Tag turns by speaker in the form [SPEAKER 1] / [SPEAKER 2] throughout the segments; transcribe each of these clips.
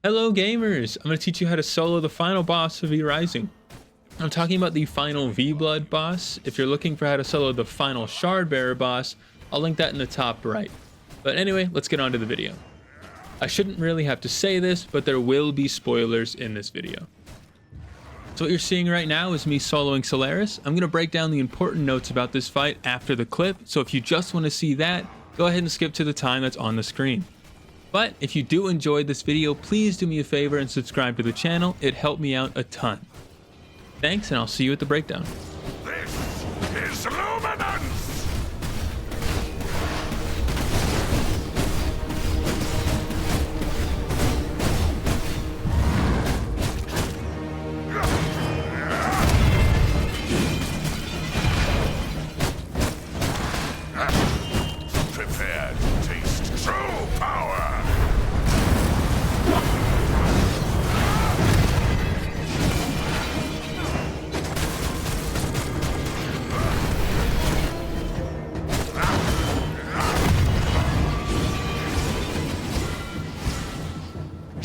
[SPEAKER 1] Hello gamers! I'm going to teach you how to solo the final boss of V Rising. I'm talking about the final V-Blood boss. If you're looking for how to solo the final Shard Bearer boss, I'll link that in the top right. But anyway, let's get on to the video. I shouldn't really have to say this, but there will be spoilers in this video. So what you're seeing right now is me soloing Solaris. I'm going to break down the important notes about this fight after the clip, so if you just want to see that, go ahead and skip to the time that's on the screen. But if you do enjoy this video, please do me a favor and subscribe to the channel. It helped me out a ton. Thanks, and I'll see you at the breakdown.
[SPEAKER 2] This is Luminance! Prepare to taste true power!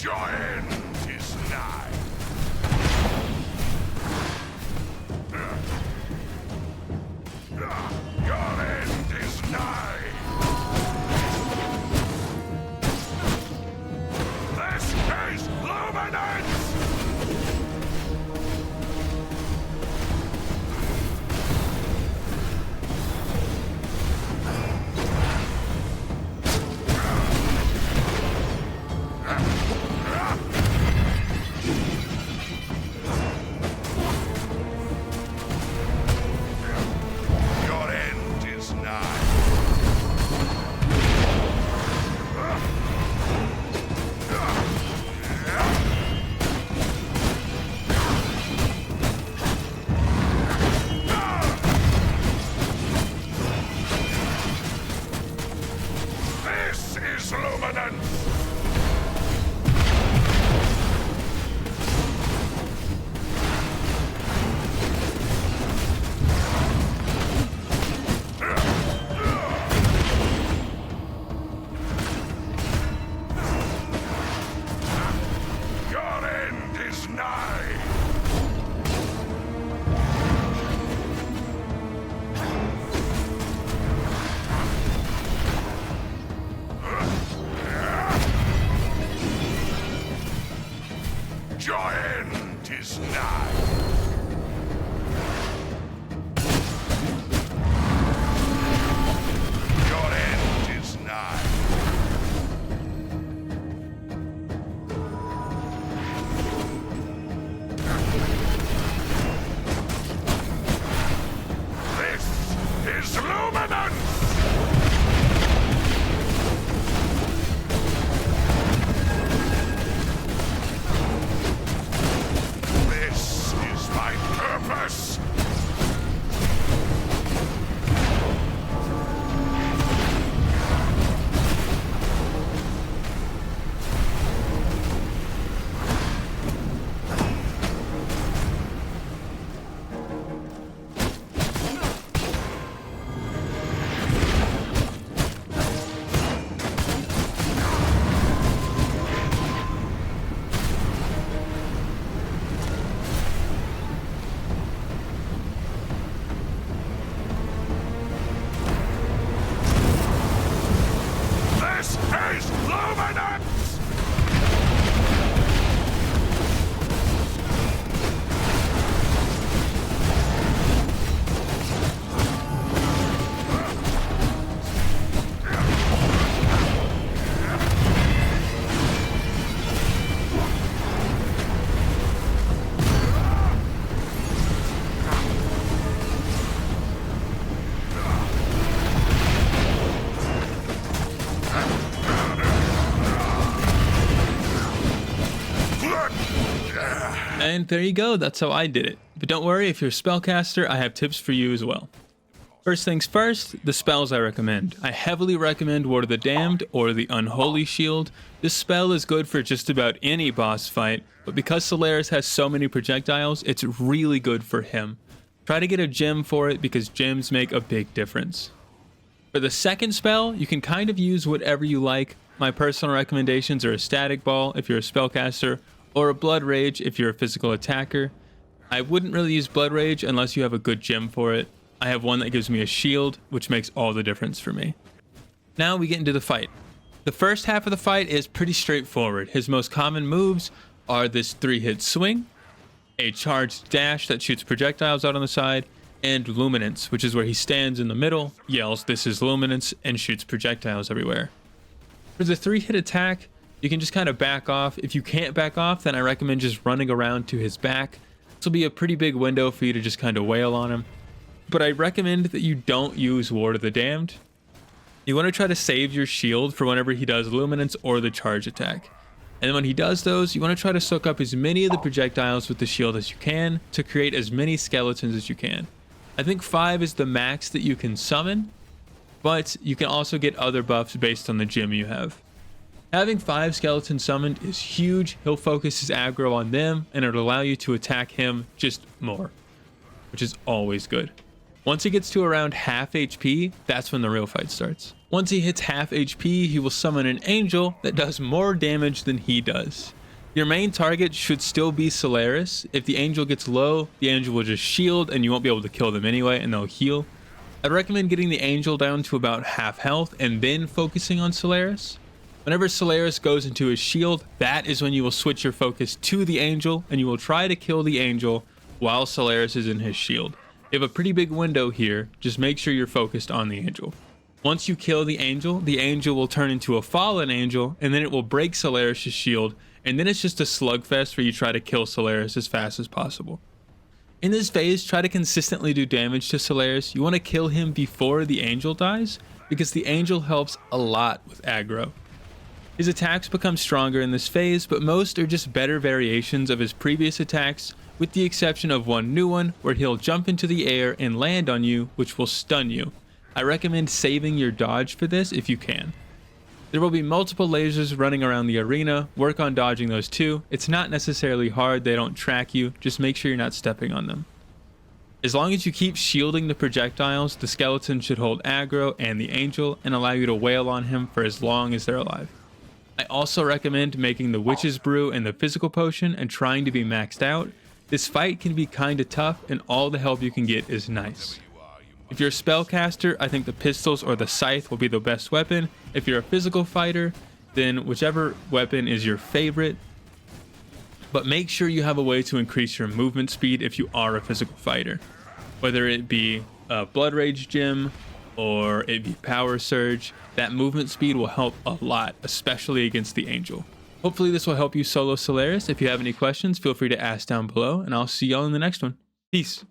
[SPEAKER 2] Your end is nigh. Your end is nigh. This is Luminance! Your end is nigh. This is Luminance! Your end is nigh. Your end is nigh. Your end is nigh. This is Luminance! This is my purpose! This is Luminance!
[SPEAKER 1] And there you go, that's how I did it. But don't worry, if you're a spellcaster, I have tips for you as well. First things first, the spells I recommend. I heavily recommend Ward of the Damned or the Unholy Shield. This spell is good for just about any boss fight, but because Solaris has so many projectiles, it's really good for him. Try to get a gem for it because gems make a big difference. For the second spell, you can kind of use whatever you like. my personal recommendations are a static ball if you're a spellcaster, or a blood rage if you're a physical attacker. I wouldn't really use blood rage unless you have a good gem for it. I have one that gives me a shield, which makes all the difference for me. Now we get into the fight. The first half of the fight is pretty straightforward. His most common moves are this 3-hit swing, a charged dash that shoots projectiles out on the side, and luminance, which is where he stands in the middle, yells "this is luminance," and shoots projectiles everywhere. For the 3-hit attack, you can just kind of back off. If you can't back off, then I recommend just running around to his back. This will be a pretty big window for you to just kind of wail on him. But I recommend that you don't use Ward of the Damned. You want to try to save your shield for whenever he does luminance or the charge attack. And when he does those, you want to try to soak up as many of the projectiles with the shield as you can to create as many skeletons as you can. I think 5 is the max that you can summon, but you can also get other buffs based on the gem you have. Having 5 skeletons summoned is huge. He'll focus his aggro on them, and it'll allow you to attack him just more, which is always good. Once he gets to around half HP, that's when the real fight starts. Once he hits half HP, he will summon an angel that does more damage than he does. Your main target should still be Solaris. If the angel gets low, the angel will just shield and you won't be able to kill them anyway, and they'll heal. I'd recommend getting the angel down to about half health and then focusing on Solaris. Whenever Solaris goes into his shield, that is when you will switch your focus to the angel, and you will try to kill the angel while Solaris is in his shield. You have a pretty big window here. Just make sure you're focused on the angel. Once you kill the angel will turn into a fallen angel, and then it will break Solaris' shield, and then it's just a slugfest where you try to kill Solaris as fast as possible. In this phase, try to consistently do damage to Solaris. You want to kill him before the angel dies, because the angel helps a lot with aggro. His attacks become stronger in this phase, but most are just better variations of his previous attacks, with the exception of one new one where he'll jump into the air and land on you, which will stun you. I recommend saving your dodge for this if you can. There will be multiple lasers running around the arena. Work on dodging those too. It's not necessarily hard, they don't track you, just make sure you're not stepping on them. As long as you keep shielding the projectiles, the skeleton should hold aggro and the angel and allow you to wail on him for as long as they're alive. I also recommend making the witch's brew and the physical potion and trying to be maxed out. This fight can be kinda tough and all the help you can get is nice. If you're a spellcaster, I think the pistols or the scythe will be the best weapon. If you're a physical fighter, then whichever weapon is your favorite. But make sure you have a way to increase your movement speed if you are a physical fighter. Whether it be a blood rage gem or it be power surge, that movement speed will help a lot, especially against the angel. Hopefully this will help you solo Solaris. If you have any questions, feel free to ask down below, and I'll see y'all in the next one. Peace.